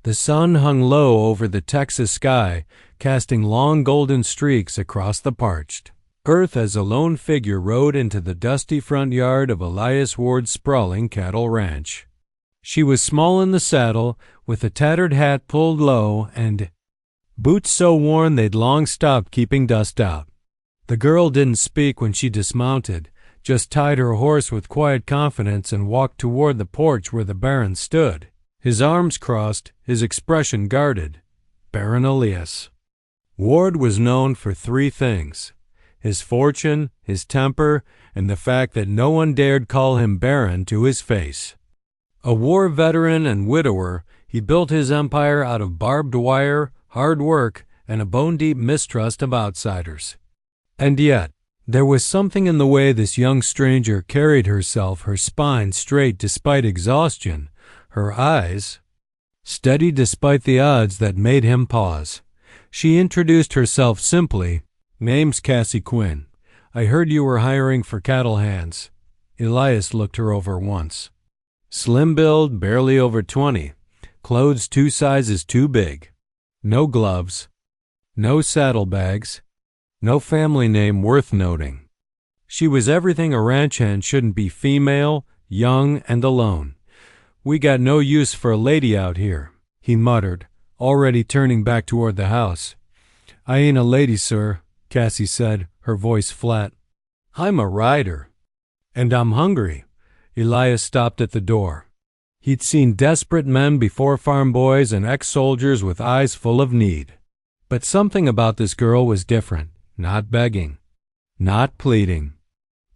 The sun hung low over the Texas sky, casting long golden streaks across the parched earth as a lone figure rode into the dusty front yard of Elias Ward's sprawling cattle ranch. She was small in the saddle, with a tattered hat pulled low and boots so worn they'd long stopped keeping dust out. The girl didn't speak when she dismounted, just tied her horse with quiet confidence and walked toward the porch where the Baron stood, his arms crossed, his expression guarded. Baron Elias Ward was known for three things: his fortune, his temper, and the fact that no one dared call him Baron to his face. A war veteran and widower, he built his empire out of barbed wire, hard work, and a bone-deep mistrust of outsiders. And yet, there was something in the way this young stranger carried herself, her spine straight despite exhaustion, her eyes steady despite the odds, that made him pause. She introduced herself simply. "Name's Cassie Quinn. I heard you were hiring for cattle hands." Elias looked her over once. Slim build, barely over 20, clothes 2 sizes too big. No gloves, no saddlebags, no family name worth noting. She was everything a ranch hand shouldn't be: female, young, and alone. "We got no use for a lady out here," he muttered, already turning back toward the house. "I ain't a lady, sir," Cassie said, her voice flat. "I'm a rider. And I'm hungry." Elias stopped at the door. He'd seen desperate men before, farm boys and ex-soldiers with eyes full of need. But something about this girl was different. Not begging, not pleading,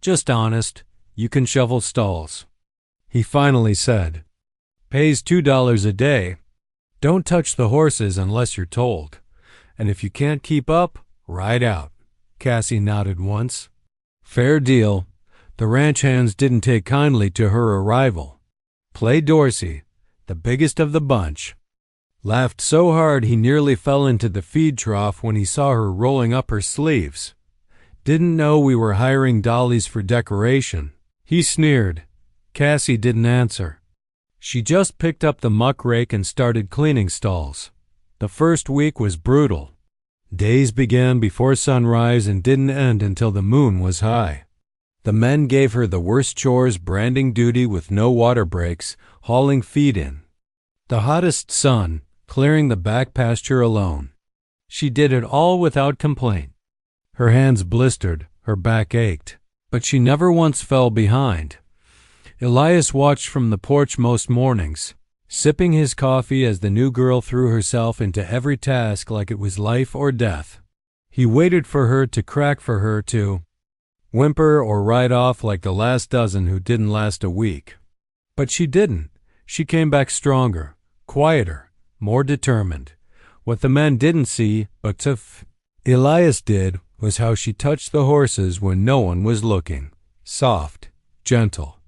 just honest. "You can shovel stalls," he finally said. "Pays $2 a day. Don't touch the horses unless you're told. And if you can't keep up, ride out." Cassie nodded once. Fair deal. The ranch hands didn't take kindly to her arrival. Play Dorsey, the biggest of the bunch, laughed so hard he nearly fell into the feed trough when he saw her rolling up her sleeves. "Didn't know we were hiring dollies for decoration," he sneered. Cassie didn't answer. She just picked up the muck rake and started cleaning stalls. The first week was brutal. Days began before sunrise and didn't end until the moon was high. The men gave her the worst chores: branding duty with no water breaks, hauling feed in the hottest sun, clearing the back pasture alone. She did it all without complaint. Her hands blistered, her back ached, but she never once fell behind. Elias watched from the porch most mornings, sipping his coffee as the new girl threw herself into every task like it was life or death. He waited for her to crack, for her to whimper or ride off like the last dozen who didn't last a week. But she didn't. She came back stronger, quieter, more determined. What the men didn't see, but Elias did, was how she touched the horses when no one was looking. Soft, gentle.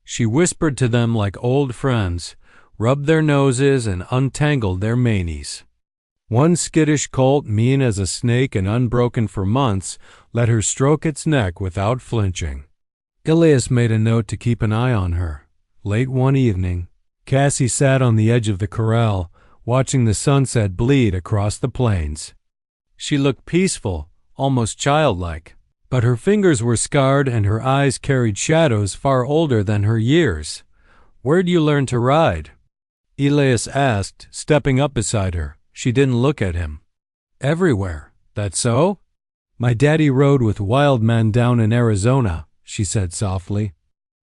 She whispered to them like old friends, rubbed their noses and untangled their manes. One skittish colt, mean as a snake and unbroken for months, let her stroke its neck without flinching. Elias made a note to keep an eye on her. Late one evening, Cassie sat on the edge of the corral, watching the sunset bleed across the plains. She looked peaceful, almost childlike, but her fingers were scarred and her eyes carried shadows far older than her years. "Where'd you learn to ride?" Elias asked, stepping up beside her. She didn't look at him. "Everywhere." "That so?" "My daddy rode with wild men down in Arizona," she said softly.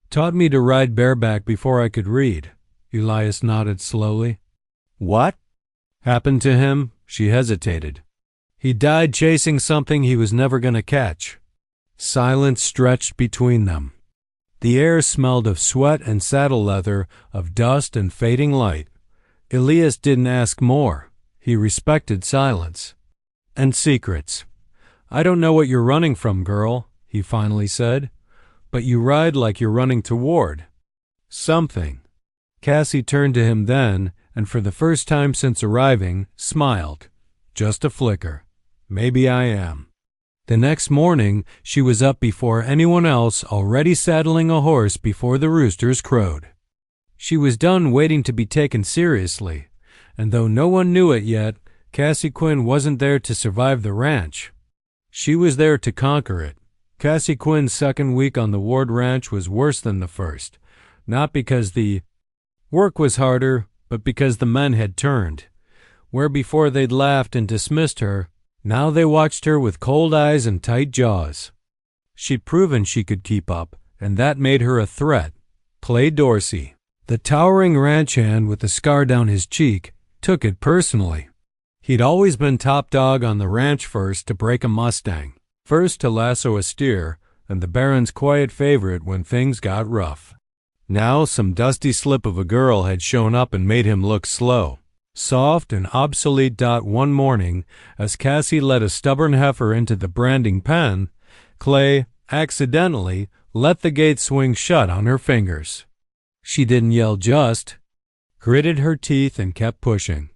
"Taught me to ride bareback before I could read." Elias nodded slowly. "What happened to him?" She hesitated. "He died chasing something he was never going to catch." Silence stretched between them. The air smelled of sweat and saddle leather, of dust and fading light. Elias didn't ask more. He respected silence. "And secrets. I don't know what you're running from, girl," he finally said, "but you ride like you're running toward something." Cassie turned to him then, and for the first time since arriving, smiled. Just a flicker. "Maybe I am." The next morning, she was up before anyone else, already saddling a horse before the roosters crowed. She was done waiting to be taken seriously, And though no one knew it yet, Cassie Quinn wasn't there to survive the ranch. She was there to conquer it. Cassie Quinn's second week on the Ward Ranch was worse than the first, not because the work was harder, but because the men had turned. Where before they'd laughed and dismissed her, now they watched her with cold eyes and tight jaws. She'd proven she could keep up, and that made her a threat. Clay Dorsey, the towering ranch hand with the scar down his cheek, took it personally. He'd always been top dog on the ranch, first to break a Mustang, first to lasso a steer, and the Baron's quiet favorite when things got rough. Now some dusty slip of a girl had shown up and made him look slow, soft and obsolete. One morning, as Cassie led a stubborn heifer into the branding pen, Clay accidentally let the gate swing shut on her fingers. She didn't yell, just gritted her teeth and kept pushing.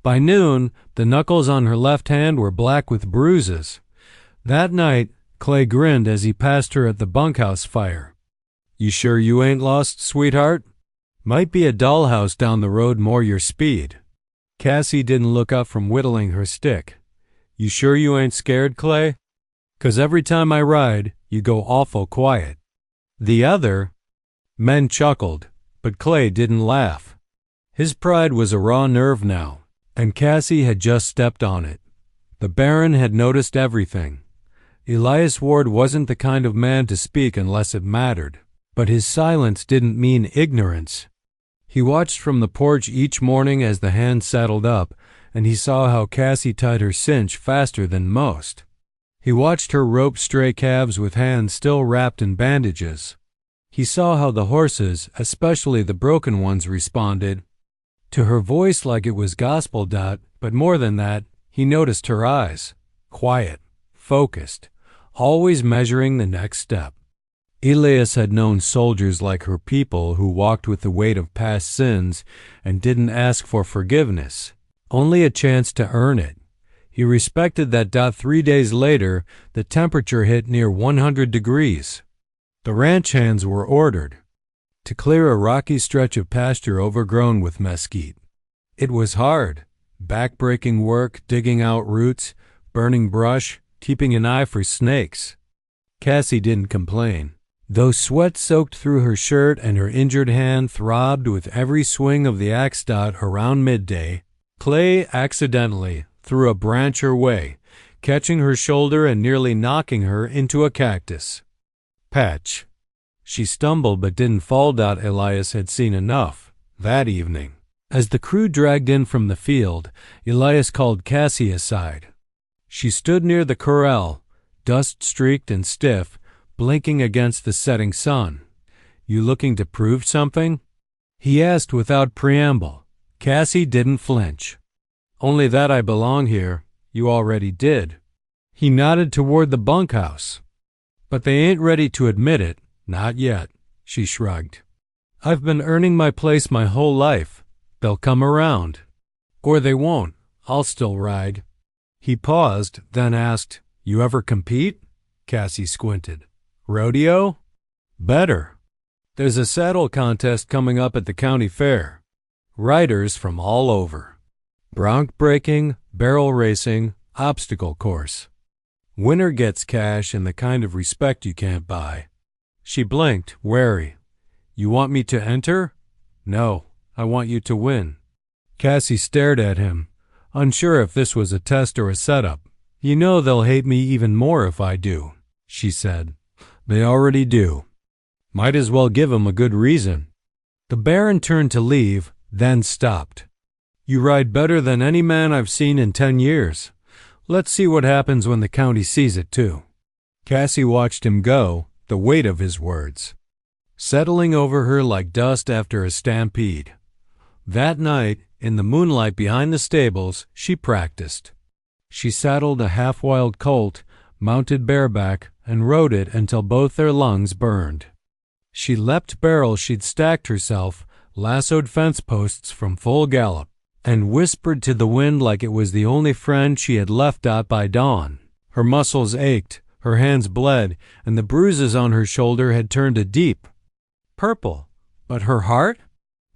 By noon, the knuckles on her left hand were black with bruises. That night, Clay grinned as he passed her at the bunkhouse fire. "You sure you ain't lost, sweetheart? Might be a dollhouse down the road more your speed." Cassie didn't look up from whittling her stick. "You sure you ain't scared, Clay? 'Cause every time I ride, you go awful quiet." The other men chuckled, but Clay didn't laugh. His pride was a raw nerve now, and Cassie had just stepped on it. The Baron had noticed everything. Elias Ward wasn't the kind of man to speak unless it mattered, but his silence didn't mean ignorance. He watched from the porch each morning as the hand saddled up, and he saw how Cassie tied her cinch faster than most. He watched her rope stray calves with hands still wrapped in bandages. He saw how the horses, especially the broken ones, responded to her voice like it was gospel. But more than that, he noticed her eyes, quiet, focused, always measuring the next step. Elias had known soldiers like her, people who walked with the weight of past sins and didn't ask for forgiveness, only a chance to earn it. He respected that. 3 days later, the temperature hit near 100 degrees. The ranch hands were ordered to clear a rocky stretch of pasture overgrown with mesquite. It was hard, back-breaking work, digging out roots, burning brush, keeping an eye for snakes. Cassie didn't complain. Though sweat soaked through her shirt and her injured hand throbbed with every swing of the axe. Around midday, Clay accidentally threw a branch her way, catching her shoulder and nearly knocking her into a cactus patch. She stumbled but didn't fall. Elias had seen enough that evening. As the crew dragged in from the field, Elias called Cassie aside. She stood near the corral, dust-streaked and stiff, blinking against the setting sun. "You looking to prove something?" he asked without preamble. Cassie didn't flinch. "Only that I belong here. You already did." He nodded toward the bunkhouse. "But they ain't ready to admit it. Not yet," she shrugged. "I've been earning my place my whole life. They'll come around. Or they won't. I'll still ride." He paused, then asked, "You ever compete?" Cassie squinted. "Rodeo?" "Better. There's a saddle contest coming up at the county fair. Riders from all over. Bronc breaking, barrel racing, obstacle course. Winner gets cash and the kind of respect you can't buy." She blinked, wary. "You want me to enter?" "No, I want you to win." Cassie stared at him, unsure if this was a test or a setup. "You know they'll hate me even more if I do," she said. "They already do. Might as well give 'em a good reason." The Baron turned to leave, then stopped. "You ride better than any man I've seen in 10 years. Let's see what happens when the county sees it, too." Cassie watched him go, the weight of his words settling over her like dust after a stampede. That night, in the moonlight behind the stables, she practiced. She saddled a half-wild colt, mounted bareback, and rode it until both their lungs burned. She leapt barrels she'd stacked herself, lassoed fence posts from full gallop, and whispered to the wind like it was the only friend she had left. By dawn, her muscles ached, her hands bled, and the bruises on her shoulder had turned a deep purple. But her heart?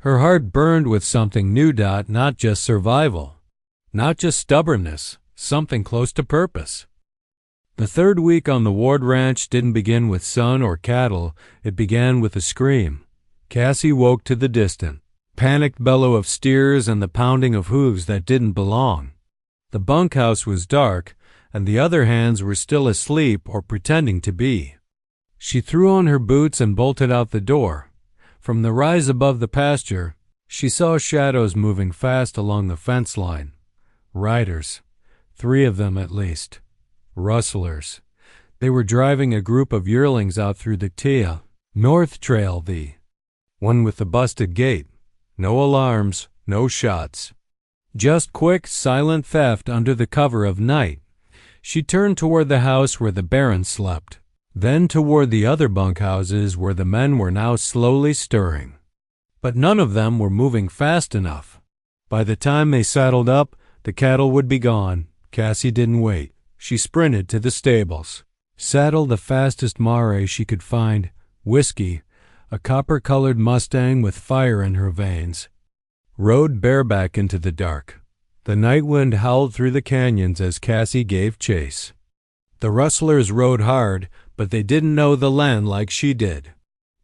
Her heart burned with something new. Not just survival, not just stubbornness, something close to purpose. The third week on the Ward Ranch didn't begin with sun or cattle. It began with a scream. Cassie woke to the distant, panicked bellow of steers and the pounding of hooves that didn't belong. The bunkhouse was dark, and the other hands were still asleep or pretending to be. She threw on her boots and bolted out the door. From the rise above the pasture, she saw shadows moving fast along the fence line. Riders, 3 of them at least. Rustlers. They were driving a group of yearlings out through the Tia North Trail, the one with the busted gate. No alarms, no shots. Just quick, silent theft under the cover of night. She turned toward the house where the Baron slept, then toward the other bunkhouses where the men were now slowly stirring. But none of them were moving fast enough. By the time they saddled up, the cattle would be gone. Cassie didn't wait. She sprinted to the stables, saddled the fastest mare she could find, Whiskey, a copper-colored Mustang with fire in her veins, rode bareback into the dark. The night wind howled through the canyons as Cassie gave chase. The rustlers rode hard, but they didn't know the land like she did.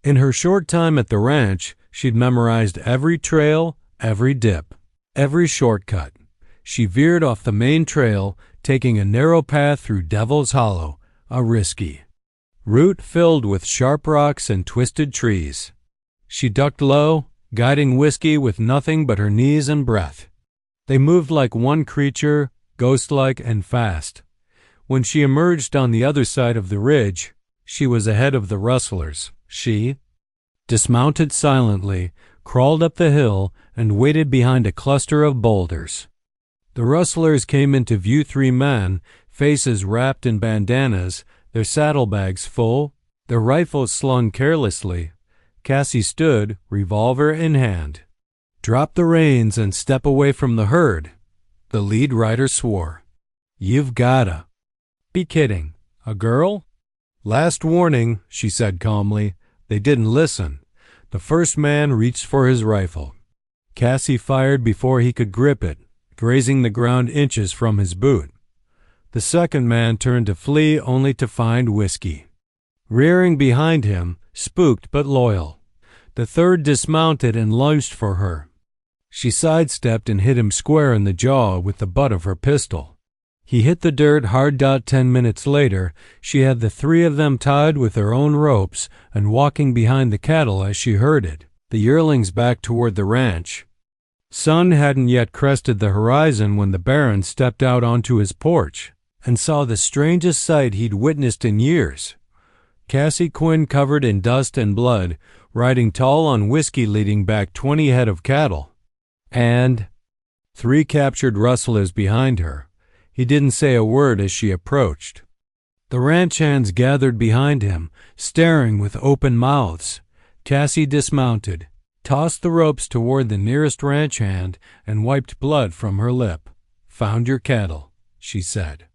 In her short time at the ranch, she'd memorized every trail, every dip, every shortcut. She veered off the main trail, taking a narrow path through Devil's Hollow, a risky route filled with sharp rocks and twisted trees. She ducked low, guiding Whiskey with nothing but her knees and breath. They moved like one creature, ghost-like and fast. When she emerged on the other side of the ridge, she was ahead of the rustlers. She dismounted silently, crawled up the hill, and waited behind a cluster of boulders. The rustlers came into view, 3 men, faces wrapped in bandanas, their saddlebags full, their rifles slung carelessly. Cassie stood, revolver in hand. "Drop the reins and step away from the herd." The lead rider swore. "You've gotta be kidding. A girl?" "Last warning," she said calmly. They didn't listen. The first man reached for his rifle. Cassie fired before he could grip it, grazing the ground inches from his boot. The second man turned to flee only to find Whiskey rearing behind him, spooked but loyal. The third dismounted and lunged for her. She sidestepped and hit him square in the jaw with the butt of her pistol. He hit the dirt hard. 10 minutes later, she had the 3 of them tied with their own ropes and walking behind the cattle as she herded the yearlings back toward the ranch. Sun hadn't yet crested the horizon when the Baron stepped out onto his porch and saw the strangest sight he'd witnessed in years. Cassie Quinn, covered in dust and blood, riding tall on Whiskey, leading back 20 head of cattle, and 3 captured rustlers behind her. He didn't say a word as she approached. The ranch hands gathered behind him, staring with open mouths. Cassie dismounted, tossed the ropes toward the nearest ranch hand, and wiped blood from her lip. "Found your cattle," she said.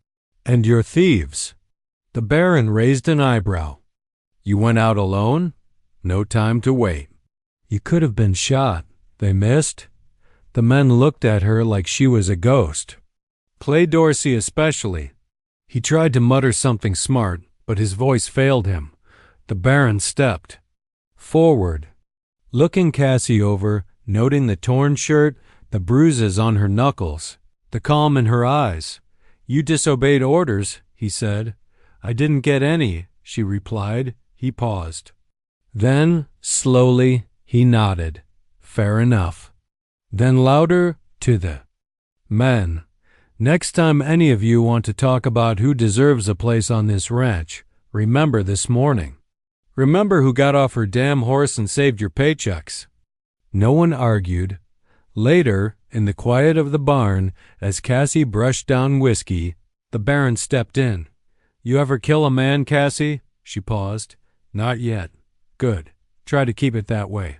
"And your thieves." The Baron raised an eyebrow. "You went out alone? No time to wait." "You could have been shot. They missed." The men looked at her like she was a ghost. Clay Dorsey especially. He tried to mutter something smart, but his voice failed him. The Baron stepped forward, looking Cassie over, noting the torn shirt, the bruises on her knuckles, the calm in her eyes. "You disobeyed orders," he said. "I didn't get any," she replied. He paused. Then, slowly, he nodded. "Fair enough." Then louder, to the men, "Next time any of you want to talk about who deserves a place on this ranch, remember this morning. Remember who got off her damn horse and saved your paychecks." No one argued. Later, in the quiet of the barn, as Cassie brushed down Whiskey, the Baron stepped in. "You ever kill a man, Cassie?" She paused. "Not yet." "Good. Try to keep it that way."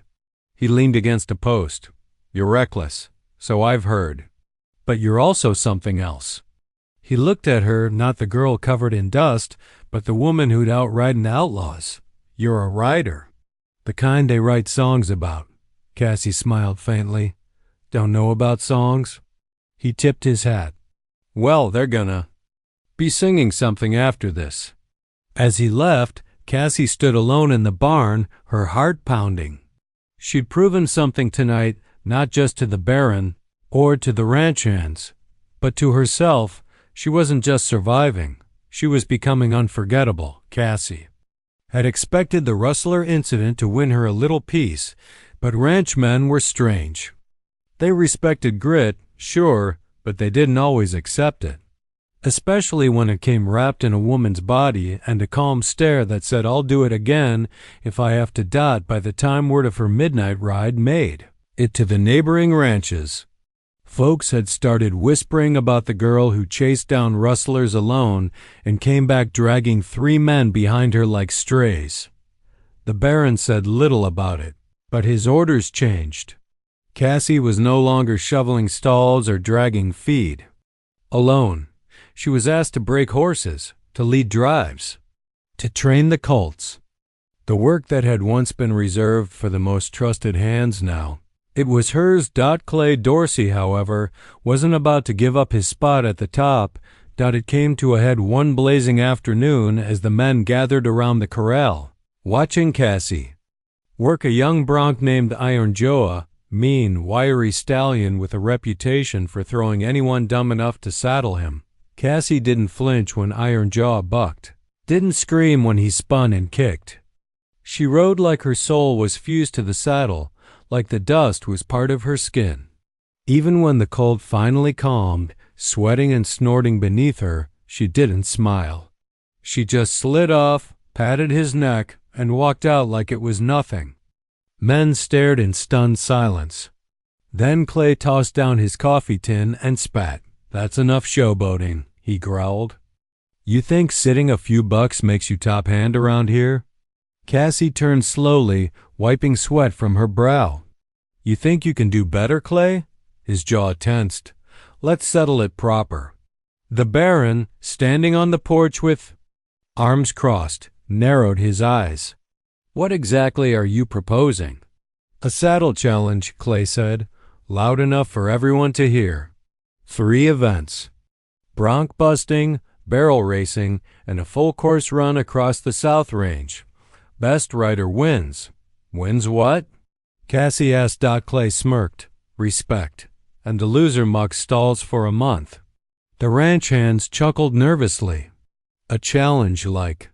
He leaned against a post. "You're reckless, so I've heard. But you're also something else." He looked at her, not the girl covered in dust, but the woman who'd outridden outlaws. "You're a rider. The kind they write songs about. Cassie smiled faintly. Don't know about songs? He tipped his hat. Well, they're gonna be singing something after this. As he left, Cassie stood alone in the barn, her heart pounding. She'd proven something tonight, not just to the Baron or to the ranch hands, but to herself. She wasn't just surviving. She was becoming unforgettable. Cassie had expected the rustler incident to win her a little peace, but ranchmen were strange. They respected grit, sure, but they didn't always accept it, especially when it came wrapped in a woman's body and a calm stare that said, I'll do it again if I have to dot by the time word of her midnight ride made it to the neighboring ranches. Folks had started whispering about the girl who chased down rustlers alone and came back dragging 3 men behind her like strays. The Baron said little about it, but his orders changed. Cassie was no longer shoveling stalls or dragging feed. Alone, she was asked to break horses, to lead drives, to train the colts. The work that had once been reserved for the most trusted hands now. It was hers. Clay Dorsey, however, wasn't about to give up his spot at the top. It came to a head one blazing afternoon as the men gathered around the corral, watching Cassie work a young bronc named Iron Joe, mean, wiry stallion with a reputation for throwing anyone dumb enough to saddle him. Cassie didn't flinch when Iron Jaw bucked, didn't scream when he spun and kicked. She rode like her soul was fused to the saddle, like the dust was part of her skin. Even when the colt finally calmed, sweating and snorting beneath her, she didn't smile. She just slid off, patted his neck, and walked out like it was nothing. Men stared in stunned silence. Then Clay tossed down his coffee tin and spat. That's enough showboating, he growled. You think sitting a few bucks makes you top hand around here? Cassie turned slowly, wiping sweat from her brow. You think you can do better, Clay? His jaw tensed. Let's settle it proper. The Baron, standing on the porch with arms crossed, narrowed his eyes. What exactly are you proposing? A saddle challenge, Clay said, loud enough for everyone to hear. 3 events: bronc busting, barrel racing, and a full course run across the South Range. Best rider wins. Wins what? Cassie asked. Clay smirked. Respect. And the loser muck stalls for a month. The ranch hands chuckled nervously. A challenge like.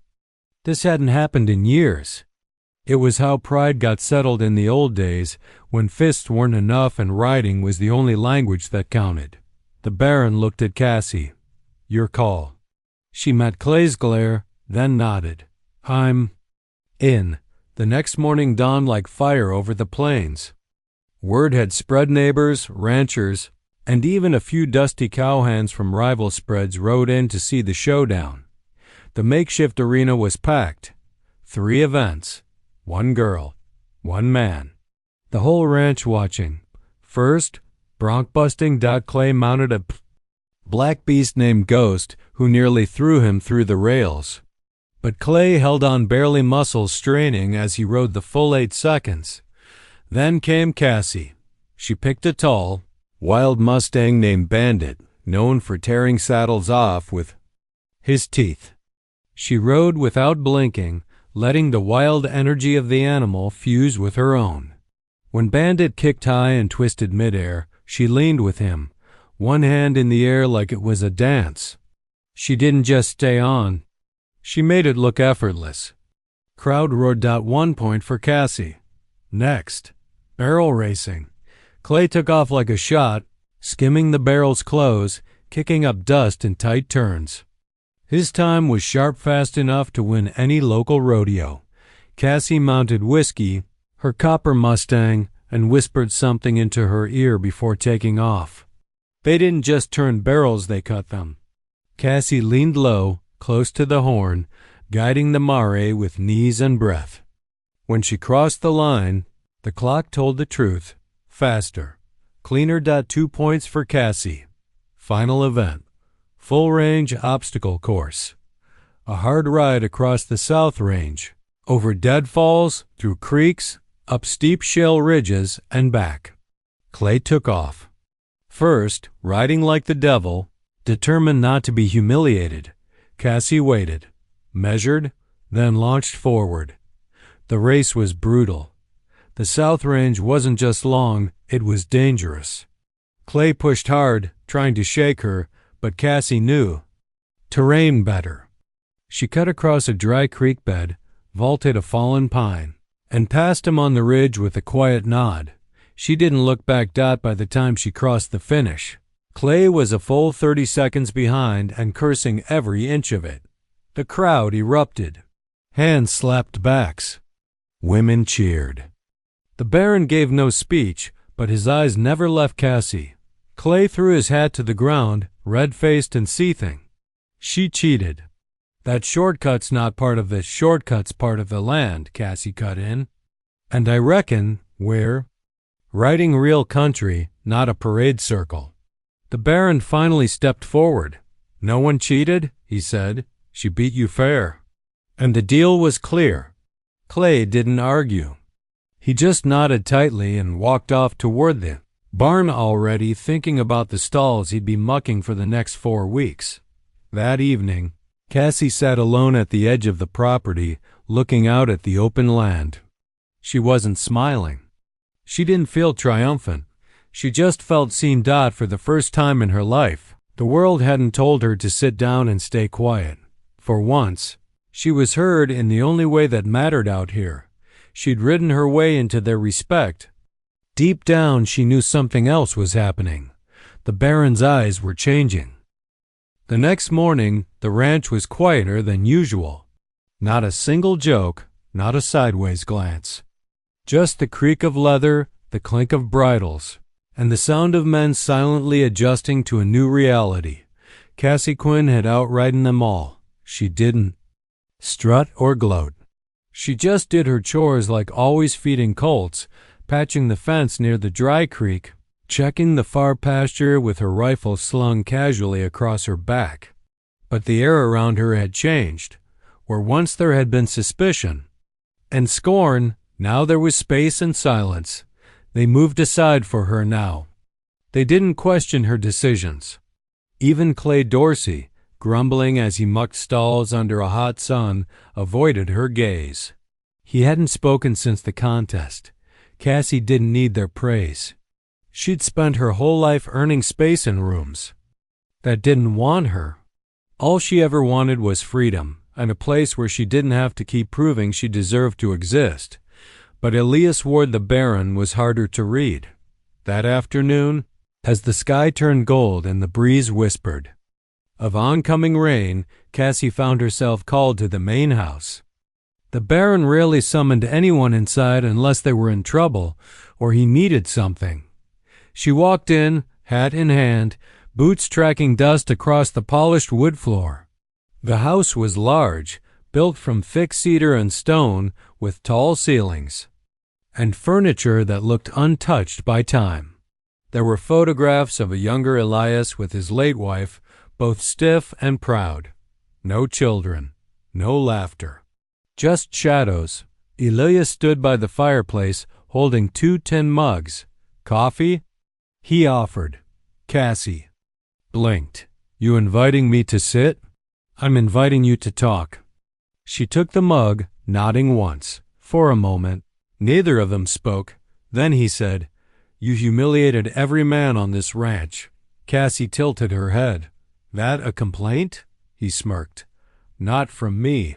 This hadn't happened in years. It was how pride got settled in the old days, when fists weren't enough and riding was the only language that counted. The Baron looked at Cassie. Your call. She met Clay's glare, then nodded. I'm in. The next morning dawned like fire over the plains. Word had spread. Neighbors, ranchers, and even a few dusty cowhands from rival spreads rode in to see the showdown. The makeshift arena was packed. 3 events. 1 girl. 1 man. The whole ranch watching. First, bronc busting. Clay mounted a black beast named Ghost, who nearly threw him through the rails. But Clay held on, barely, muscles straining as he rode the full 8 seconds. Then came Cassie. She picked a tall, wild Mustang named Bandit, known for tearing saddles off with his teeth. She rode without blinking, letting the wild energy of the animal fuse with her own. When Bandit kicked high and twisted midair, she leaned with him, one hand in the air like it was a dance. She didn't just stay on. She made it look effortless. Crowd roared. 1 point for Cassie. Next, barrel racing. Clay took off like a shot, skimming the barrel's close, kicking up dust in tight turns. His time was sharp, fast enough to win any local rodeo. Cassie mounted Whiskey, her copper Mustang, and whispered something into her ear before taking off. They didn't just turn barrels, they cut them. Cassie leaned low, close to the horn, guiding the mare with knees and breath. When she crossed the line, the clock told the truth. Faster. Cleaner. 2 points for Cassie. Final event. Full range obstacle course. A hard ride across the South Range, over deadfalls, through creeks, up steep shale ridges and back. Clay took off. First, riding like the devil, determined not to be humiliated, Cassie waited, measured, then launched forward. The race was brutal. The South Range wasn't just long, it was dangerous. Clay pushed hard, trying to shake her, but Cassie knew terrain better. She cut across a dry creek bed, vaulted a fallen pine, and passed him on the ridge with a quiet nod. She didn't look back by the time she crossed the finish. Clay was a full 30 seconds behind and cursing every inch of it. The crowd erupted. Hands slapped backs. Women cheered. The Baron gave no speech, but his eyes never left Cassie. Clay threw his hat to the ground, red-faced and seething. She cheated. That shortcut's not part of the shortcut's part of the land, Cassie cut in. And I reckon we're riding real country, not a parade circle. The Baron finally stepped forward. No one cheated, he said. She beat you fair. And the deal was clear. Clay didn't argue. He just nodded tightly and walked off toward the barn, already thinking about the stalls he'd be mucking for the next 4 weeks. That evening, Cassie sat alone at the edge of the property, looking out at the open land. She wasn't smiling. She didn't feel triumphant. She just felt seen. For the first time in her life, the world hadn't told her to sit down and stay quiet. For once, she was heard in the only way that mattered out here. She'd ridden her way into their respect. Deep down, she knew something else was happening. The Baron's eyes were changing. The next morning, the ranch was quieter than usual. Not a single joke, not a sideways glance. Just the creak of leather, the clink of bridles, and the sound of men silently adjusting to a new reality. Cassie Quinn had outridden them all. She didn't strut or gloat. She just did her chores like always feeding colts, patching the fence near the dry creek, checking the far pasture with her rifle slung casually across her back. But the air around her had changed. Where once there had been suspicion and scorn, now there was space and silence. They moved aside for her now. They didn't question her decisions. Even Clay Dorsey, grumbling as he mucked stalls under a hot sun, avoided her gaze. He hadn't spoken since the contest. Cassie didn't need their praise. She'd spent her whole life earning space in rooms that didn't want her. All she ever wanted was freedom, and a place where she didn't have to keep proving she deserved to exist. But Elias Ward the Baron was harder to read. That afternoon, as the sky turned gold and the breeze whispered of oncoming rain, Cassie found herself called to the main house. The Baron rarely summoned anyone inside unless they were in trouble or he needed something. She walked in, hat in hand, boots tracking dust across the polished wood floor. The house was large, built from thick cedar and stone with tall ceilings, and furniture that looked untouched by time. There were photographs of a younger Elias with his late wife, both stiff and proud. No children, no laughter, just shadows. Elias stood by the fireplace holding 2 tin mugs. Coffee? He offered. Cassie blinked. You inviting me to sit? I'm inviting you to talk. She took the mug, nodding once. For a moment, neither of them spoke. Then he said, You humiliated every man on this ranch. Cassie tilted her head. That a complaint? He smirked. Not from me.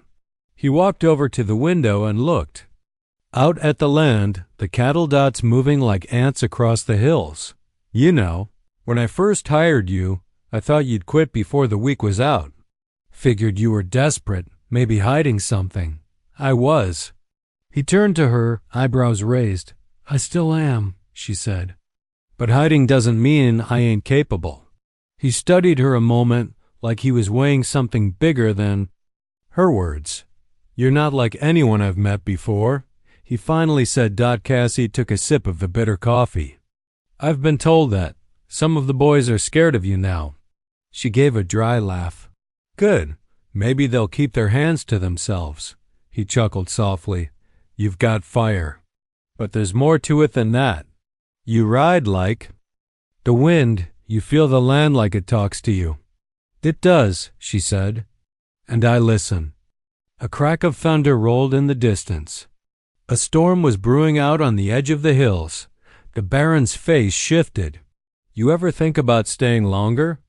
He walked over to the window and looked. Out at the land, the cattle dots moving like ants across the hills. You know, when I first hired you, I thought you'd quit before the week was out. Figured you were desperate, maybe hiding something. I was. He turned to her, eyebrows raised. I still am, she said. But hiding doesn't mean I ain't capable. He studied her a moment, like he was weighing something bigger than her words. You're not like anyone I've met before, he finally said. Cassie took a sip of the bitter coffee. I've been told that. Some of the boys are scared of you now. She gave a dry laugh. Good. Maybe they'll keep their hands to themselves. He chuckled softly. You've got fire. But there's more to it than that. You ride like the wind. You feel the land like it talks to you. It does, she said, and I listen. A crack of thunder rolled in the distance. A storm was brewing out on the edge of the hills. The Baron's face shifted. You ever think about staying longer?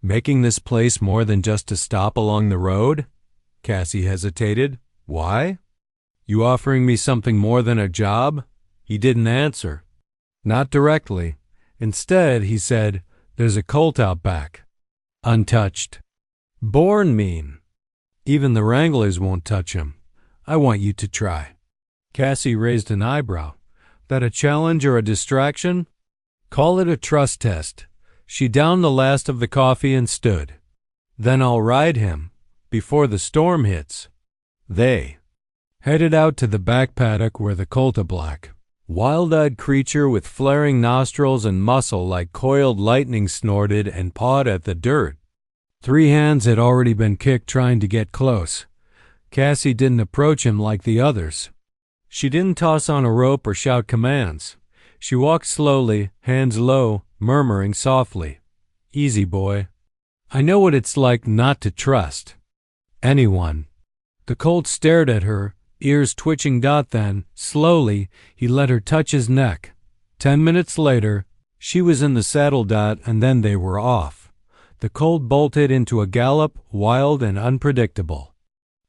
Making this place more than just a stop along the road? Cassie hesitated. Why? You offering me something more than a job? He didn't answer. Not directly. Instead, he said, there's a colt out back. Untouched. Born mean. Even the wranglers won't touch him. I want you to try. Cassie raised an eyebrow. That a challenge or a distraction? Call it a trust test. She downed the last of the coffee and stood. Then I'll ride him, before the storm hits. They headed out to the back paddock where the colt-a-black, wild-eyed creature with flaring nostrils and muscle like coiled lightning snorted and pawed at the dirt. 3 hands had already been kicked trying to get close. Cassie didn't approach him like the others. She didn't toss on a rope or shout commands. She walked slowly, hands low, murmuring softly, "Easy, boy. I know what it's like not to trust anyone." The colt stared at her, ears twitching. Then, slowly, he let her touch his neck. 10 minutes later, she was in the saddle. And then they were off. The colt bolted into a gallop, wild and unpredictable.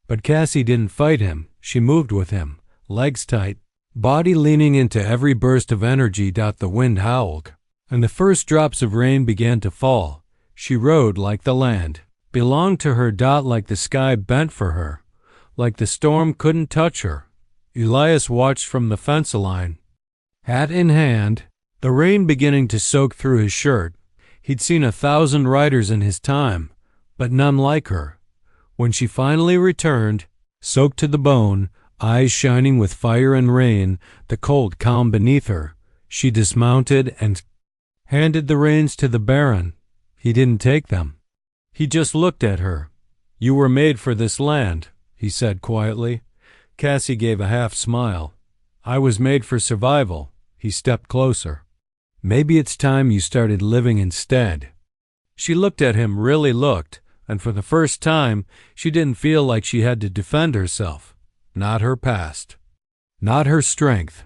But Cassie didn't fight him. She moved with him, legs tight, body leaning into every burst of energy. The wind howled, and the first drops of rain began to fall. She rode like the land belonged to her. Like the sky bent for her, like the storm couldn't touch her. Elias watched from the fence line, hat in hand, the rain beginning to soak through his shirt. He'd seen 1,000 riders in his time, but none like her. When she finally returned, soaked to the bone, eyes shining with fire and rain, the colt calm beneath her, she dismounted and handed the reins to the Baron. He didn't take them. He just looked at her. "You were made for this land," he said quietly. Cassie gave a half smile. "I was made for survival." He stepped closer. "Maybe it's time you started living instead." She looked at him, really looked, and for the first time, she didn't feel like she had to defend herself. Not her past. Not her strength.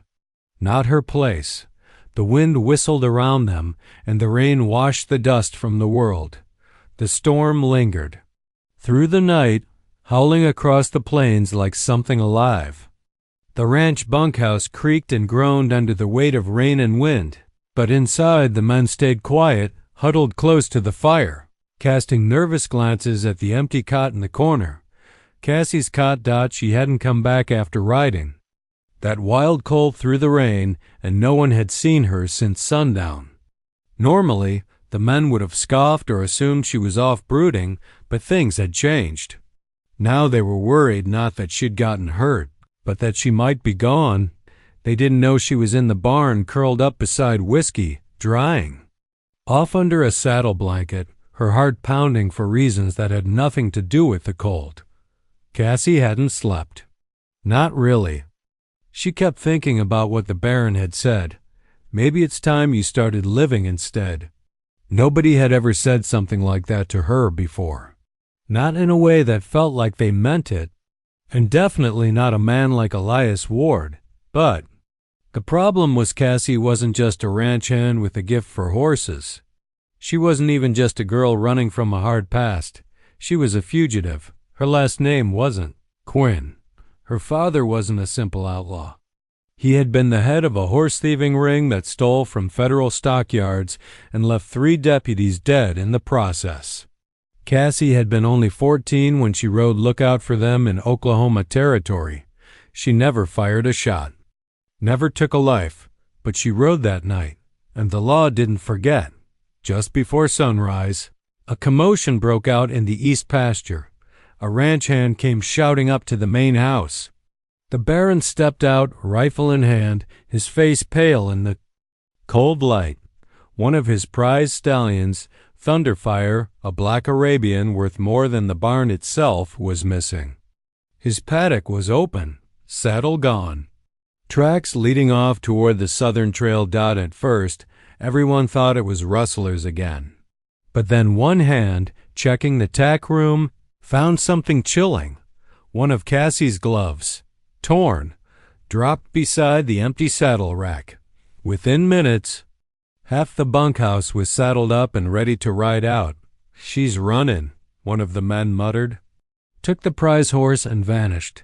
Not her place. The wind whistled around them, and the rain washed the dust from the world. The storm lingered. Through the night, howling across the plains like something alive. The ranch bunkhouse creaked and groaned under the weight of rain and wind, but inside the men stayed quiet, huddled close to the fire, casting nervous glances at the empty cot in the corner. Cassie's cot. She hadn't come back after riding that wild colt through the rain, and no one had seen her since sundown. Normally, the men would have scoffed or assumed she was off brooding, but things had changed. Now they were worried not that she'd gotten hurt, but that she might be gone. They didn't know she was in the barn curled up beside Whiskey, drying. Off under a saddle blanket, her heart pounding for reasons that had nothing to do with the colt. Cassie hadn't slept. Not really. She kept thinking about what the Baron had said. Maybe it's time you started living instead. Nobody had ever said something like that to her before. Not in a way that felt like they meant it, and definitely not a man like Elias Ward. But the problem was Cassie wasn't just a ranch hand with a gift for horses. She wasn't even just a girl running from a hard past. She was a fugitive. Her last name wasn't Quinn. Her father wasn't a simple outlaw. He had been the head of a horse-thieving ring that stole from federal stockyards and left 3 deputies dead in the process. Cassie had been only 14 when she rode lookout for them in Oklahoma Territory. She never fired a shot, never took a life, but she rode that night, and the law didn't forget. Just before sunrise, a commotion broke out in the east pasture. A ranch hand came shouting up to the main house. The Baron stepped out, rifle in hand, his face pale in the cold light. One of his prize stallions, Thunderfire, a black Arabian worth more than the barn itself, was missing. His paddock was open, saddle gone. Tracks leading off toward the southern trail. At first, everyone thought it was rustlers again. But then one hand, checking the tack room, found something chilling. One of Cassie's gloves, torn, dropped beside the empty saddle rack. Within minutes, half the bunkhouse was saddled up and ready to ride out. "She's running," one of the men muttered. Took the prize horse and vanished.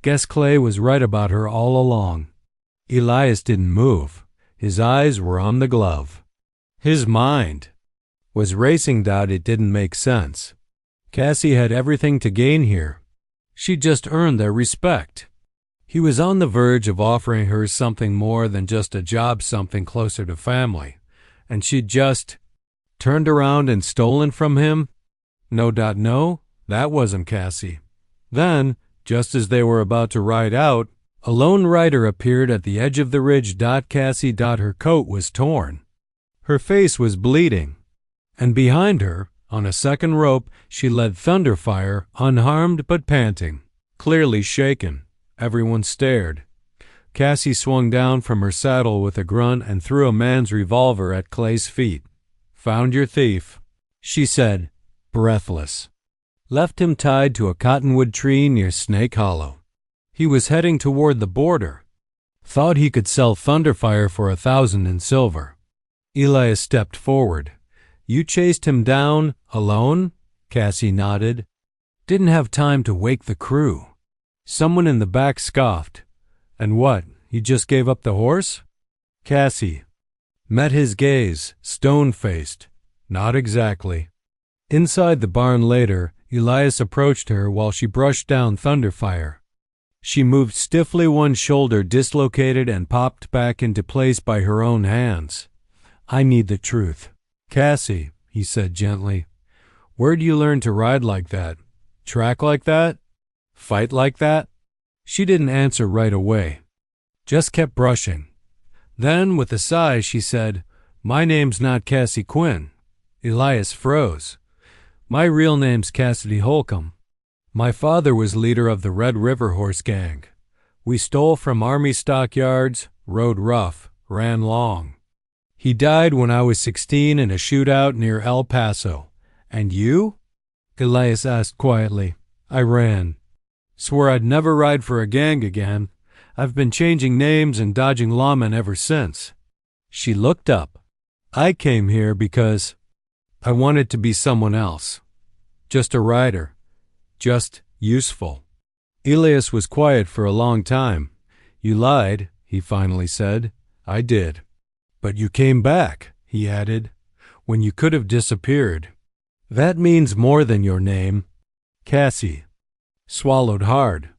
Guess Clay was right about her all along. Elias didn't move. His eyes were on the glove. His mind was racing. It didn't make sense. Cassie had everything to gain here. She'd just earned their respect. He was on the verge of offering her something more than just a job, something closer to family. And she'd just turned around and stolen from him? No, that wasn't Cassie. Then, just as they were about to ride out, a lone rider appeared at the edge of the ridge. Cassie. Her coat was torn. Her face was bleeding. And behind her, on a second rope, she led Thunderfire, unharmed but panting, clearly shaken. Everyone stared. Cassie swung down from her saddle with a grunt and threw a man's revolver at Clay's feet. "Found your thief," she said, breathless. Left him tied to a cottonwood tree near Snake Hollow. He was heading toward the border. Thought he could sell Thunderfire for 1,000 in silver. Elias stepped forward. "You chased him down, alone?" Cassie nodded. "Didn't have time to wake the crew." Someone in the back scoffed. "And what, he just gave up the horse?" Cassie met his gaze, stone-faced. "Not exactly." Inside the barn later, Elias approached her while she brushed down Thunderfire. She moved stiffly, one shoulder dislocated and popped back into place by her own hands. "I need the truth." "Cassie," he said gently, "where'd you learn to ride like that? Track like that? Fight like that?" She didn't answer right away, just kept brushing. Then, with a sigh, she said, "My name's not Cassie Quinn." Elias froze. "My real name's Cassidy Holcomb. My father was leader of the Red River Horse Gang. We stole from army stockyards, rode rough, ran long. He died when I was 16 in a shootout near El Paso. And you?" Elias asked quietly. "I ran. Swore I'd never ride for a gang again. I've been changing names and dodging lawmen ever since." She looked up. "I came here because I wanted to be someone else. Just a rider. Just useful." Elias was quiet for a long time. "You lied," he finally said. "I did. But you came back," he added, "when you could have disappeared. That means more than your name." Cassie swallowed hard.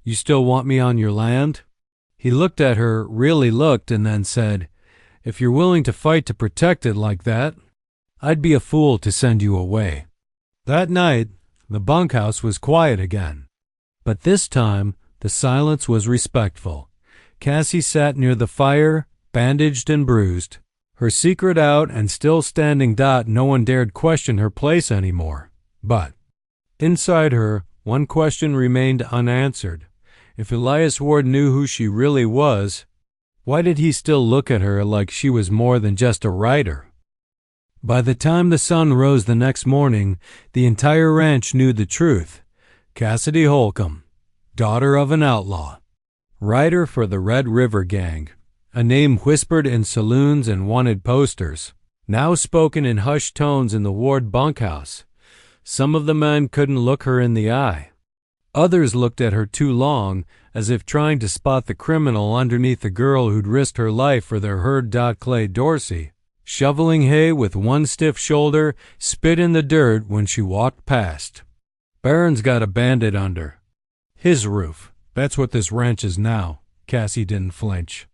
"You still want me on your land?" He looked at her, really looked, and then said, "If you're willing to fight to protect it like that, I'd be a fool to send you away." That night, the bunkhouse was quiet again. But this time, the silence was respectful. Cassie sat near the fire, bandaged and bruised, her secret out and still standing. No one dared question her place anymore. But inside her, one question remained unanswered. If Elias Ward knew who she really was, why did he still look at her like she was more than just a rider? By the time the sun rose the next morning, the entire ranch knew the truth. Cassidy Holcomb, daughter of an outlaw, rider for the Red River Gang, a name whispered in saloons and wanted posters, now spoken in hushed tones in the Ward bunkhouse. Some of the men couldn't look her in the eye. Others looked at her too long, as if trying to spot the criminal underneath the girl who'd risked her life for their herd. Clay Dorsey, shoveling hay with one stiff shoulder, spit in the dirt when she walked past. "Baron's got a bandit under his roof. That's what this ranch is now." Cassie didn't flinch.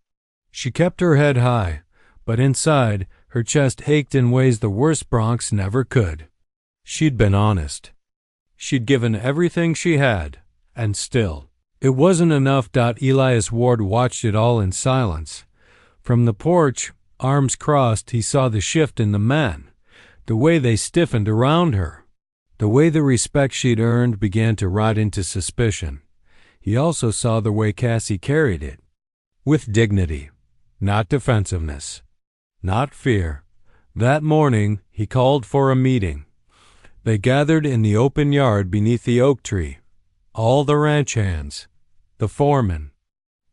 She kept her head high, but inside, her chest ached in ways the worst broncs never could. She'd been honest. She'd given everything she had, and still, it wasn't enough. Elias Ward watched it all in silence. From the porch, arms crossed, he saw the shift in the men, the way they stiffened around her, the way the respect she'd earned began to rot into suspicion. He also saw the way Cassie carried it. with dignity, not defensiveness, not fear. That morning he called for a meeting. They gathered in the open yard beneath the oak tree. All the ranch hands, the foreman,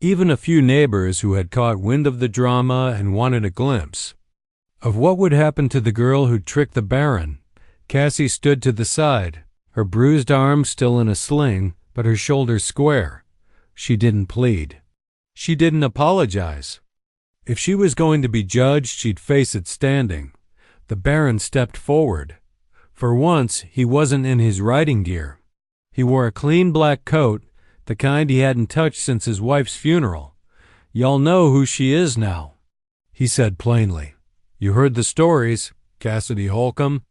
even a few neighbors who had caught wind of the drama and wanted a glimpse of what would happen to the girl who'd tricked the Baron. Cassie stood to the side, her bruised arm still in a sling, but her shoulders square. She didn't plead. She didn't apologize. If she was going to be judged, she'd face it standing. The Baron stepped forward. For once, he wasn't in his riding gear. He wore a clean black coat, the kind he hadn't touched since his wife's funeral. "Y'all know who she is now," he said plainly. "You heard the stories. Cassidy Holcomb,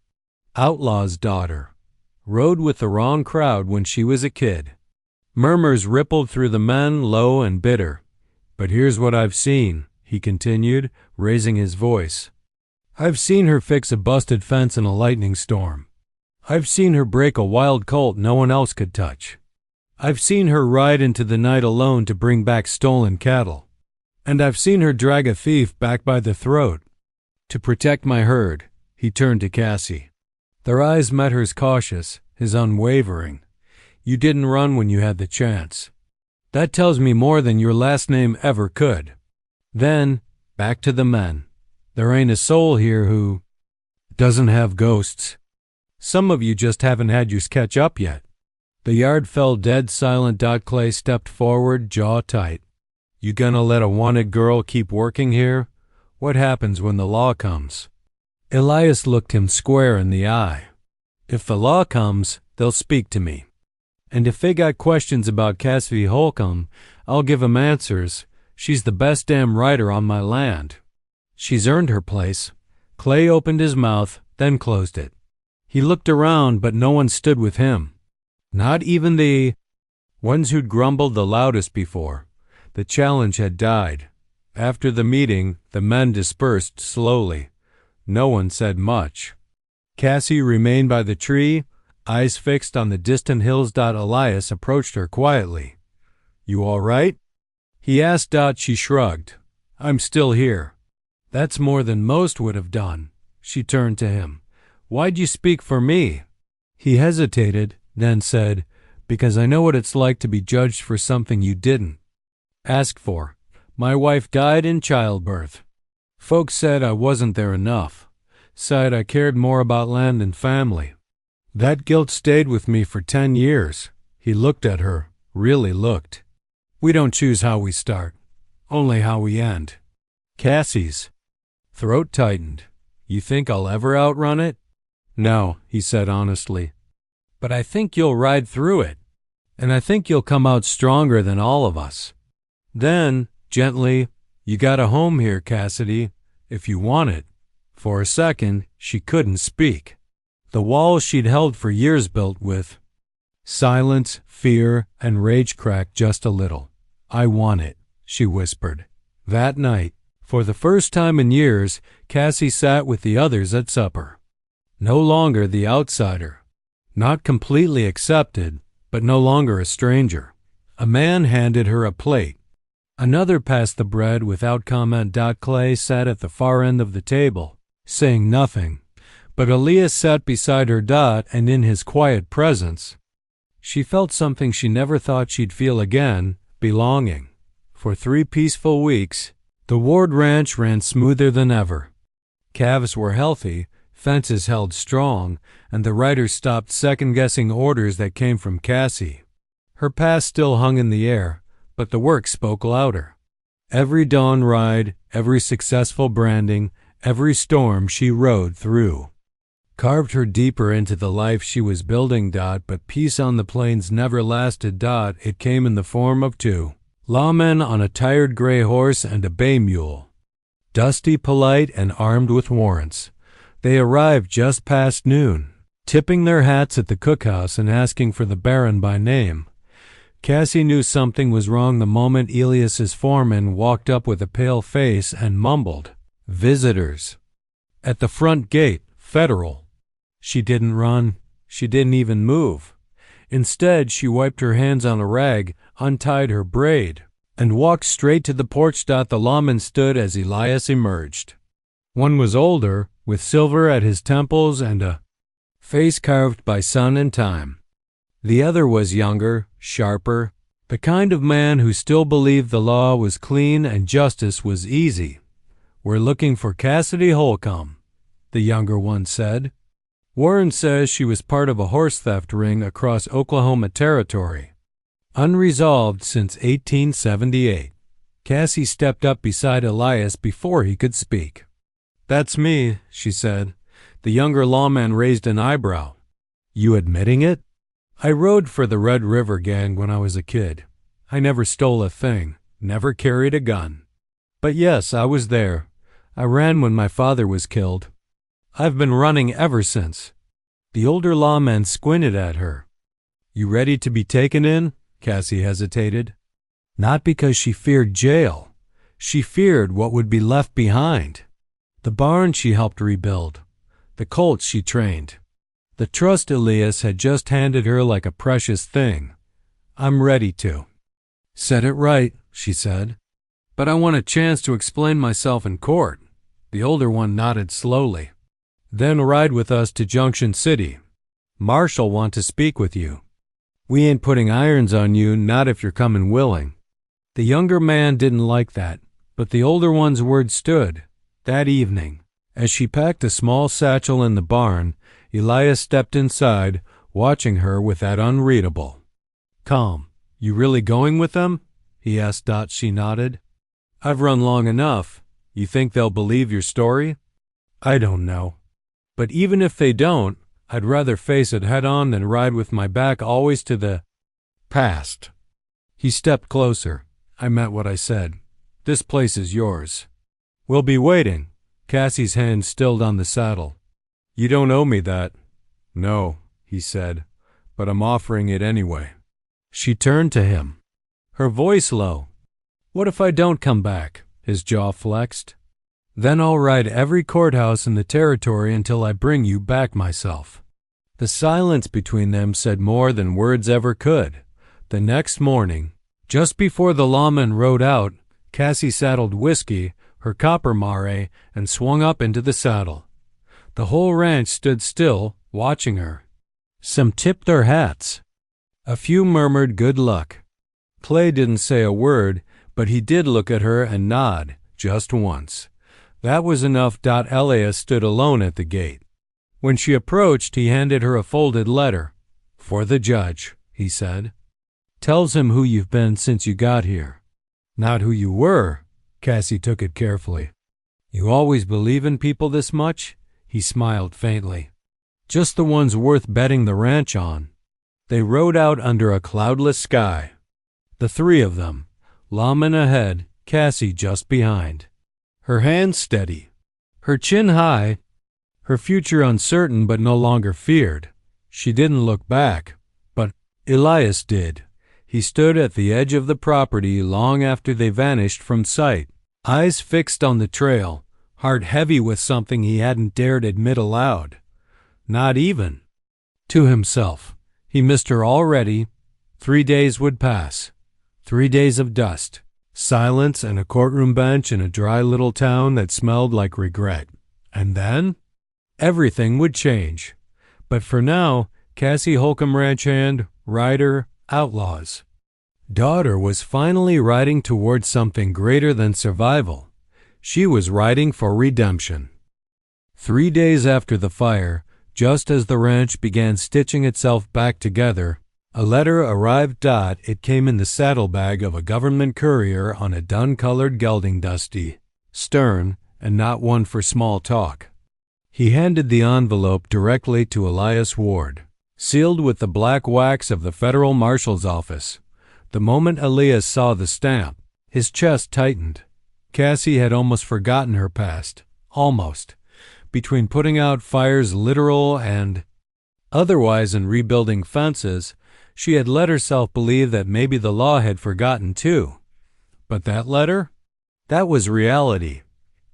Outlaw's daughter, rode with the wrong crowd when she was a kid." Murmurs rippled through the men, low and bitter. "But here's what I've seen," he continued, raising his voice. "I've seen her fix a busted fence in a lightning storm. I've seen her break a wild colt no one else could touch. I've seen her ride into the night alone to bring back stolen cattle. And I've seen her drag a thief back by the throat. To protect my herd." He turned to Cassie. Their eyes met hers, cautious, his unwavering. "You didn't run when you had the chance. That tells me more than your last name ever could." Then, back to the men. "There ain't a soul here who doesn't have ghosts. Some of you just haven't had yours catch up yet." The yard fell dead silent. Clay stepped forward, jaw tight. "You gonna let a wanted girl keep working here? What happens when the law comes?" Elias looked him square in the eye. "If the law comes, they'll speak to me. And if they got questions about Cassidy Holcomb, I'll give 'em answers. She's the best damn rider on my land. She's earned her place." Clay opened his mouth, then closed it. He looked around, but no one stood with him. Not even the ones who'd grumbled the loudest before. The challenge had died. After the meeting, the men dispersed slowly. No one said much. Cassie remained by the tree, eyes fixed on the distant hills. Elias approached her quietly. "You all right?" he asked. She shrugged. "I'm still here." "That's more than most would have done." She turned to him. "Why'd you speak for me?" He hesitated, then said, "Because I know what it's like to be judged for something you didn't ask for. My wife died in childbirth. Folks said I wasn't there enough. Said I cared more about land and family. That guilt stayed with me for 10 years. He looked at her, really looked. "We don't choose how we start, only how we end." Cassie's throat tightened. "You think I'll ever outrun it?" "No," he said honestly. "But I think you'll ride through it. And I think you'll come out stronger than all of us." Then, gently, "You got a home here, Cassidy, if you want it." For a second, she couldn't speak. The walls she'd held for years built with silence, fear, and rage cracked just a little. "I want it," she whispered. That night, for the first time in years, Cassie sat with the others at supper. No longer the outsider. Not completely accepted, but no longer a stranger. A man handed her a plate. Another passed the bread without comment. Clay sat at the far end of the table, saying nothing, but Elias sat beside her. And in his quiet presence, she felt something she never thought she'd feel again, belonging. For 3 peaceful weeks, the Ward Ranch ran smoother than ever. Calves were healthy, fences held strong, and the riders stopped second-guessing orders that came from Cassie. Her past still hung in the air, but the work spoke louder. Every dawn ride, every successful branding, every storm she rode through carved her deeper into the life she was building. But peace on the plains never lasted. It came in the form of 2 lawmen on a tired gray horse and a bay mule, dusty, polite, and armed with warrants. They arrived just past noon, tipping their hats at the cookhouse and asking for the Baron by name. Cassie knew something was wrong the moment Elias's foreman walked up with a pale face and mumbled, "Visitors." At the front gate, Federal. She didn't run. She didn't even move. Instead, she wiped her hands on a rag, untied her braid, and walked straight to the porch. The lawman stood as Elias emerged. One was older, with silver at his temples and a face carved by sun and time. The other was younger, sharper, the kind of man who still believed the law was clean and justice was easy. "We're looking for Cassidy Holcomb," the younger one said. "Warren says she was part of a horse theft ring across Oklahoma territory. Unresolved since 1878. Cassie stepped up beside Elias before he could speak. "That's me," she said. The younger lawman raised an eyebrow. "You admitting it?" "I rode for the Red River Gang when I was a kid. I never stole a thing, never carried a gun. But yes, I was there. I ran when my father was killed. I've been running ever since." The older lawman squinted at her. "You ready to be taken in?" Cassie hesitated. Not because she feared jail. She feared what would be left behind. The barn she helped rebuild. The colts she trained. The trust Elias had just handed her like a precious thing. "I'm ready to." "Said it right," she said. "But I want a chance to explain myself in court." The older one nodded slowly. "Then ride with us to Junction City. Marshall want to speak with you. We ain't putting irons on you, not if you're coming willing." The younger man didn't like that, but the older one's word stood. That evening, as she packed a small satchel in the barn, Elias stepped inside, watching her with that unreadable calm. "You really going with them?" he asked. She nodded. "I've run long enough. You think they'll believe your story?" "I don't know. But even if they don't, I'd rather face it head on than ride with my back always to the past." He stepped closer. "I meant what I said. This place is yours. We'll be waiting." Cassie's hand stilled on the saddle. "You don't owe me that." "No," he said, "but I'm offering it anyway." She turned to him, her voice low. "What if I don't come back?" His jaw flexed. "Then I'll ride every courthouse in the territory until I bring you back myself." The silence between them said more than words ever could. The next morning, just before the lawman rode out, Cassie saddled Whiskey, her copper mare, and swung up into the saddle. The whole ranch stood still, watching her. Some tipped their hats. A few murmured good luck. Clay didn't say a word, but he did look at her and nod, just once. That was enough. Elias stood alone at the gate. When she approached, he handed her a folded letter. "For the judge," he said. "Tells him who you've been since you got here." "Not who you were." Cassie took it carefully. "You always believe in people this much?" He smiled faintly. "Just the ones worth betting the ranch on." They rode out under a cloudless sky. The three of them, lawman ahead, Cassie just behind. Her hands steady, her chin high, her future uncertain but no longer feared. She didn't look back, but Elias did. He stood at the edge of the property long after they vanished from sight, eyes fixed on the trail, heart heavy with something he hadn't dared admit aloud. Not even to himself. He missed her already. 3 days would pass. 3 days of dust, silence, and a courtroom bench in a dry little town that smelled like regret. And then everything would change. But for now, Cassie Holcomb, ranch hand, rider, outlaws. Daughter was finally riding towards something greater than survival. She was riding for redemption. 3 days after the fire, just as the ranch began stitching itself back together, a letter arrived. It came in the saddlebag of a government courier on a dun-colored gelding, dusty, stern, and not one for small talk. He handed the envelope directly to Elias Ward, sealed with the black wax of the federal marshal's office. The moment Elias saw the stamp, his chest tightened. Cassie had almost forgotten her past. Almost. Between putting out fires, literal and otherwise, and rebuilding fences, she had let herself believe that maybe the law had forgotten too. But that letter? That was reality.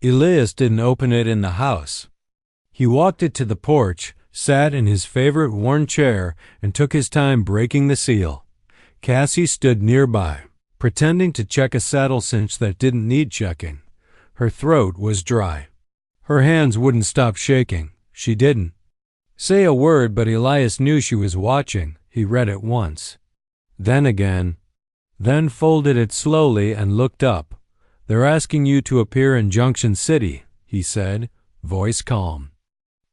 Elias didn't open it in the house. He walked it to the porch, sat in his favorite worn chair, and took his time breaking the seal. Cassie stood nearby, pretending to check a saddle cinch that didn't need checking. Her throat was dry. Her hands wouldn't stop shaking. She didn't say a word, but Elias knew she was watching. He read it once, then again, then folded it slowly and looked up. "They're asking you to appear in Junction City," he said, voice calm.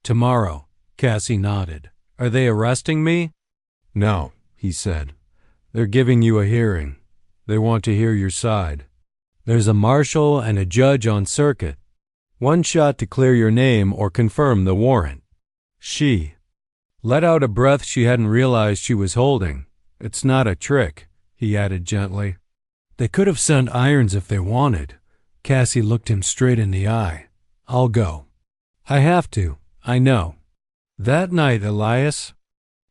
"Tomorrow." Cassie nodded. "Are they arresting me?" "No," he said. "They're giving you a hearing. They want to hear your side. There's a marshal and a judge on circuit. One shot to clear your name or confirm the warrant." She let out a breath she hadn't realized she was holding. "It's not a trick," he added gently. "They could have sent irons if they wanted." Cassie looked him straight in the eye. "I'll go. I have to. I know." That night, Elias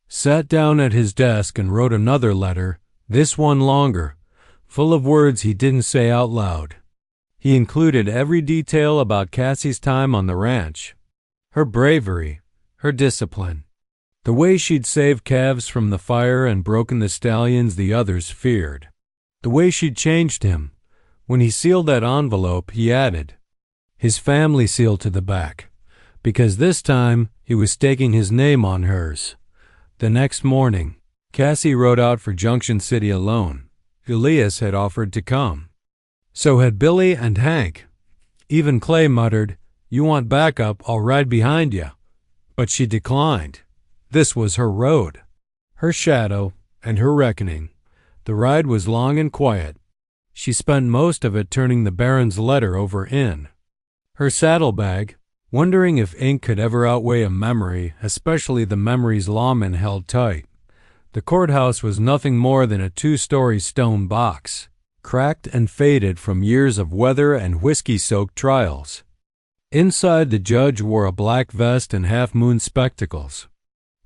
sat down at his desk and wrote another letter, this one longer, full of words he didn't say out loud. He included every detail about Cassie's time on the ranch, her bravery, her discipline, the way she'd saved calves from the fire and broken the stallions the others feared, the way she'd changed him. When he sealed that envelope, he added his family seal to the back, because this time he was staking his name on hers. The next morning, Cassie rode out for Junction City alone. Elias had offered to come. So had Billy and Hank. Even Clay muttered, "You want backup, I'll ride behind you." But she declined. This was her road, her shadow, and her reckoning. The ride was long and quiet. She spent most of it turning the Baron's letter over in her saddlebag, wondering if ink could ever outweigh a memory, especially the memories lawmen held tight. The courthouse was nothing more than a 2-story stone box, cracked and faded from years of weather and whiskey-soaked trials. Inside, the judge wore a black vest and half-moon spectacles.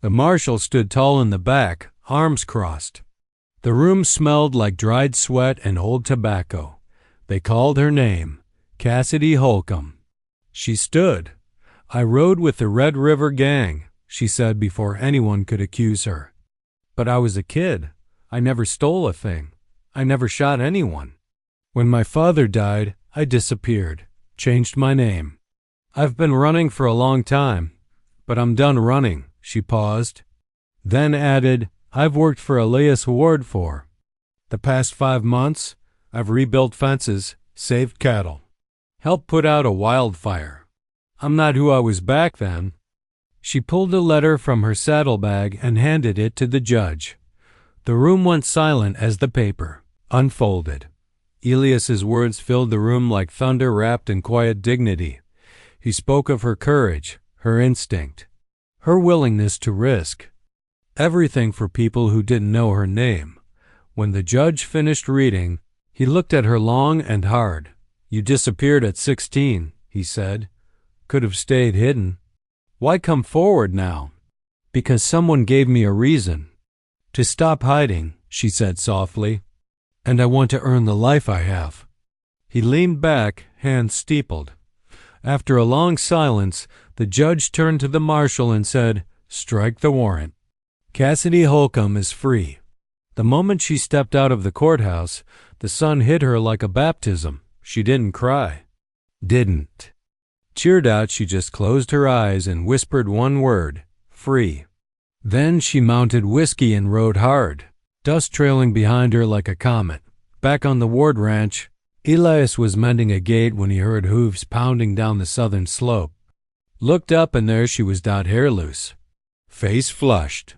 The marshal stood tall in the back, arms crossed. The room smelled like dried sweat and old tobacco. They called her name, Cassidy Holcomb. She stood. "I rode with the Red River Gang," she said before anyone could accuse her. "But I was a kid. I never stole a thing. I never shot anyone. When my father died, I disappeared, changed my name. I've been running for a long time, but I'm done running." She paused, then added, "I've worked for Elias Ward for the past 5 months. I've rebuilt fences, saved cattle, helped put out a wildfire. I'm not who I was back then." She pulled a letter from her saddlebag and handed it to the judge. The room went silent as the paper unfolded. Elias's words filled the room like thunder wrapped in quiet dignity. He spoke of her courage, her instinct, her willingness to risk everything for people who didn't know her name. When the judge finished reading, he looked at her long and hard. "You disappeared at 16, he said. "Could have stayed hidden. Why come forward now?" "Because someone gave me a reason to stop hiding," she said softly. "And I want to earn the life I have." He leaned back, hands steepled. After a long silence, the judge turned to the marshal and said, "Strike the warrant. Cassidy Holcomb is free." The moment she stepped out of the courthouse, the sun hit her like a baptism. She didn't cry. Didn't cheered out. She just closed her eyes and whispered one word, "Free." Then she mounted whiskey and rode hard, dust trailing behind her like a comet. Back on the Ward Ranch, Elias was mending a gate when he heard hooves pounding down the southern slope. Looked up, and there she was, hair loose, face flushed,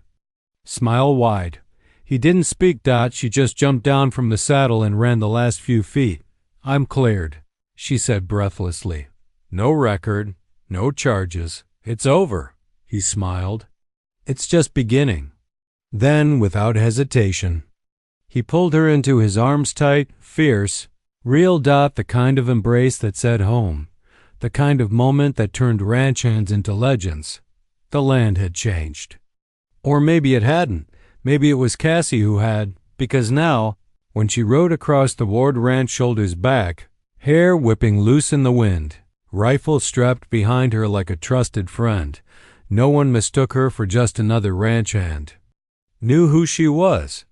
smile wide. He didn't speak. She just jumped down from the saddle and ran the last few feet. "I'm cleared," she said breathlessly. "No record, no charges. It's over." He smiled. "It's just beginning." Then, without hesitation, he pulled her into his arms tight, fierce, real. The kind of embrace that said home, the kind of moment that turned ranch hands into legends. The land had changed. Or maybe it hadn't. Maybe it was Cassie who had, because now, when she rode across the Ward Ranch shoulders back, hair whipping loose in the wind, rifle strapped behind her like a trusted friend, no one mistook her for just another ranch hand. Knew who she was.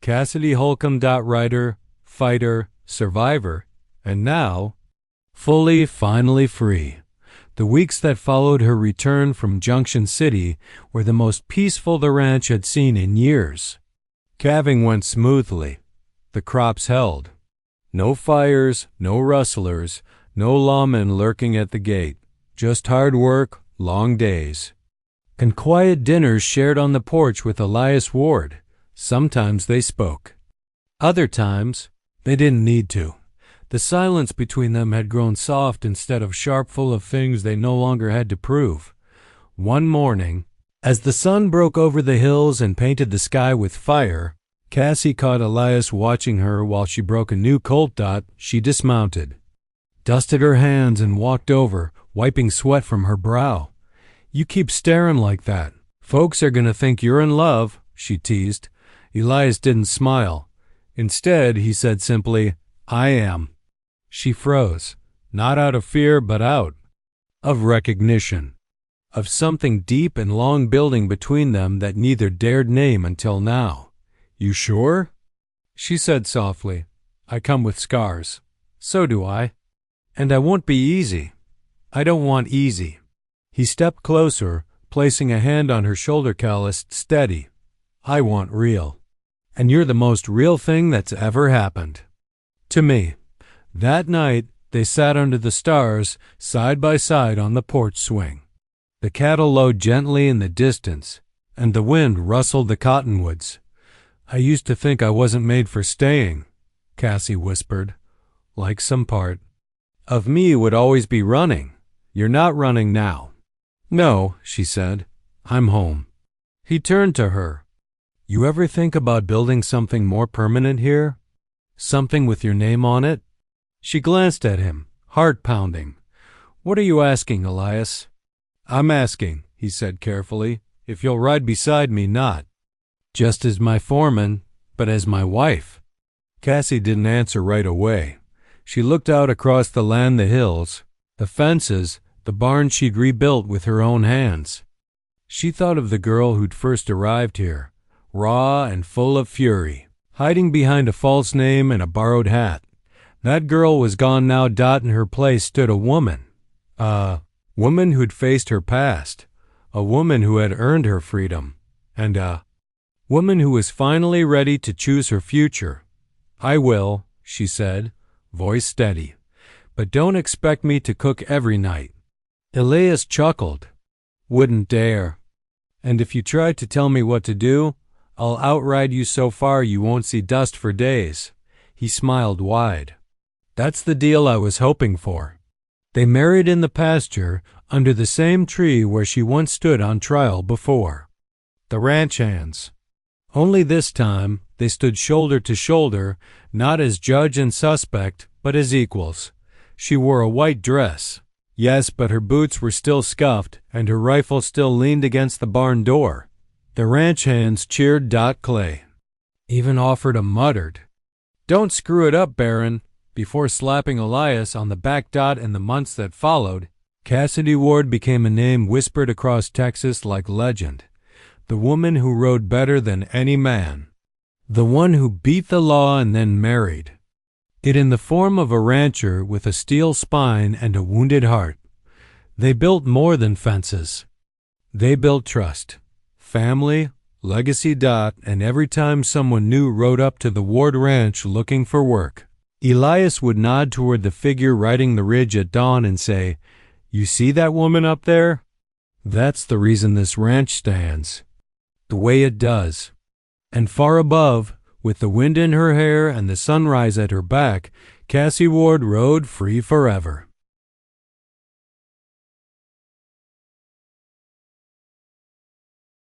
Cassidy Holcomb. Writer, fighter, survivor, and now, finally free. The weeks that followed her return from Junction City were the most peaceful the ranch had seen in years. Calving went smoothly. The crops held. No fires, no rustlers, no lawmen lurking at the gate. Just hard work, long days. And quiet dinners shared on the porch with Elias Ward. Sometimes they spoke. Other times, they didn't need to. The silence between them had grown soft instead of sharp, full of things they no longer had to prove. One morning, as the sun broke over the hills and painted the sky with fire, Cassie caught Elias watching her while she broke a new colt dot. She dismounted, dusted her hands, and walked over, wiping sweat from her brow. "You keep staring like that. Folks are gonna think you're in love," she teased. Elias didn't smile. Instead, he said simply, "I am." She froze, not out of fear, but out of recognition, of something deep and long building between them that neither dared name until now. "You sure?" she said softly. "I come with scars. So do I. And I won't be easy. I don't want easy." He stepped closer, placing a hand on her shoulder, calloused, steady. "I want real. And you're the most real thing that's ever happened to me." That night, they sat under the stars, side by side on the porch swing. The cattle lowed gently in the distance, and the wind rustled the cottonwoods. "I used to think I wasn't made for staying," Cassie whispered, "like some part of me would always be running. You're not running now." "No," she said. "I'm home." He turned to her. "You ever think about building something more permanent here? Something with your name on it?" She glanced at him, heart pounding. "What are you asking, Elias?" "I'm asking," he said carefully, "if you'll ride beside me, not just as my foreman, but as my wife." Cassie didn't answer right away. She looked out across the land, the hills, the fences, the barn she'd rebuilt with her own hands. She thought of the girl who'd first arrived here, raw and full of fury, hiding behind a false name and a borrowed hat. That girl was gone now. In her place stood a woman. A woman who'd faced her past. A woman who had earned her freedom. And a woman who was finally ready to choose her future. "I will," she said, voice steady. "But don't expect me to cook every night." Elias chuckled. "Wouldn't dare. And if you try to tell me what to do, I'll outride you so far you won't see dust for days." He smiled wide. "That's the deal I was hoping for." They married in the pasture under the same tree where she once stood on trial before. The ranch hands. Only this time they stood shoulder to shoulder, not as judge and suspect, but as equals. She wore a white dress. Yes, but her boots were still scuffed, and her rifle still leaned against the barn door. The ranch hands cheered. Clay even offered a muttered, "Don't screw it up, Baron," before slapping Elias on the back. In the months that followed, Cassidy Ward became a name whispered across Texas like legend. The woman who rode better than any man. The one who beat the law and then married it in the form of a rancher with a steel spine and a wounded heart. They built more than fences. They built trust, family, legacy. And every time someone new rode up to the Ward Ranch looking for work, Elias would nod toward the figure riding the ridge at dawn and say, "You see that woman up there? That's the reason this ranch stands the way it does." And far above, with the wind in her hair and the sunrise at her back, Cassie Ward rode free forever.